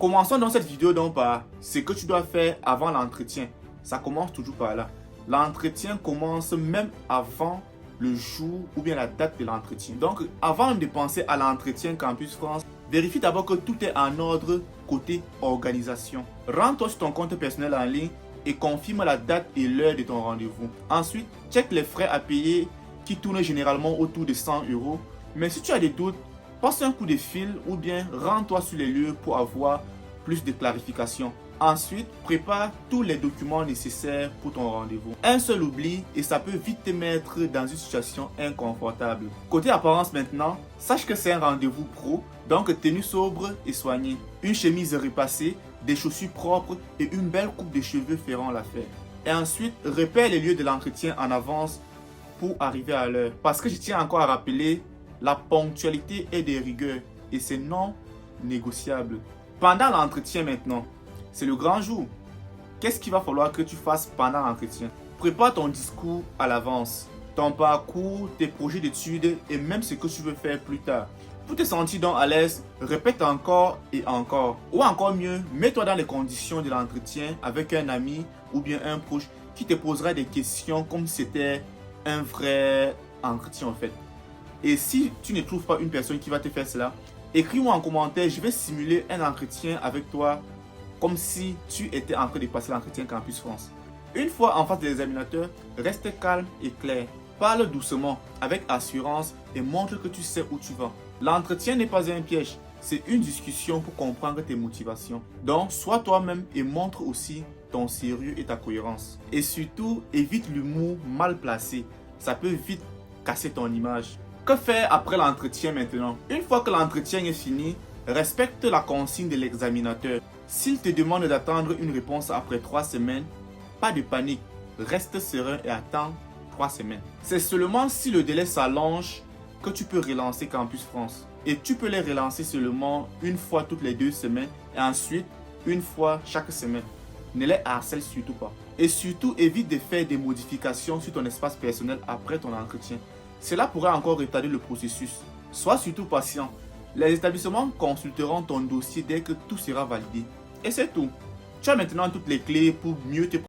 Commençons dans cette vidéo donc par ce que tu dois faire avant l'entretien. Ça commence toujours par là. L'entretien commence même avant le jour ou bien la date de l'entretien. Donc, avant de penser à l'entretien Campus France, vérifie d'abord que tout est en ordre côté organisation. Rends-toi sur ton compte personnel en ligne et confirme la date et l'heure de ton rendez-vous. Ensuite, check les frais à payer qui tournent généralement autour de 100 €. Mais si tu as des doutes, passe un coup de fil ou bien rends-toi sur les lieux pour avoir plus de clarification. Ensuite, prépare tous les documents nécessaires pour ton rendez-vous. Un seul oubli et ça peut vite te mettre dans une situation inconfortable. Côté apparence maintenant, sache que c'est un rendez-vous pro, donc tenue sobre et soignée. Une chemise repassée, des chaussures propres et une belle coupe de cheveux feront l'affaire. Et ensuite, repère les lieux de l'entretien en avance pour arriver à l'heure. Parce que je tiens encore à rappeler, la ponctualité est de rigueur et c'est non négociable. Pendant l'entretien maintenant, c'est le grand jour. Qu'est-ce qu'il va falloir que tu fasses pendant l'entretien? Prépare ton discours à l'avance, ton parcours, tes projets d'études et même ce que tu veux faire plus tard. Pour te sentir donc à l'aise, répète encore et encore. Ou encore mieux, mets-toi dans les conditions de l'entretien avec un ami ou bien un proche qui te posera des questions comme si c'était un vrai entretien en fait. Et si tu ne trouves pas une personne qui va te faire cela, écris-moi en commentaire, je vais simuler un entretien avec toi comme si tu étais en train de passer l'entretien Campus France. Une fois en face de l'examinateur, reste calme et clair. Parle doucement, avec assurance et montre que tu sais où tu vas. L'entretien n'est pas un piège, c'est une discussion pour comprendre tes motivations. Donc, sois toi-même et montre aussi ton sérieux et ta cohérence. Et surtout, évite l'humour mal placé. Ça peut vite casser ton image. Que faire après l'entretien maintenant? Une fois que l'entretien est fini, respecte la consigne de l'examinateur. S'il te demande d'attendre une réponse après 3 semaines, pas de panique, reste serein et attends 3 semaines. C'est seulement si le délai s'allonge que tu peux relancer Campus France. Et tu peux les relancer seulement une fois toutes les 2 semaines et ensuite une fois chaque semaine. Ne les harcèle surtout pas. Et surtout, évite de faire des modifications sur ton espace personnel après ton entretien. Cela pourrait encore retarder le processus. Sois surtout patient. Les établissements consulteront ton dossier dès que tout sera validé. Et c'est tout. Tu as maintenant toutes les clés pour mieux te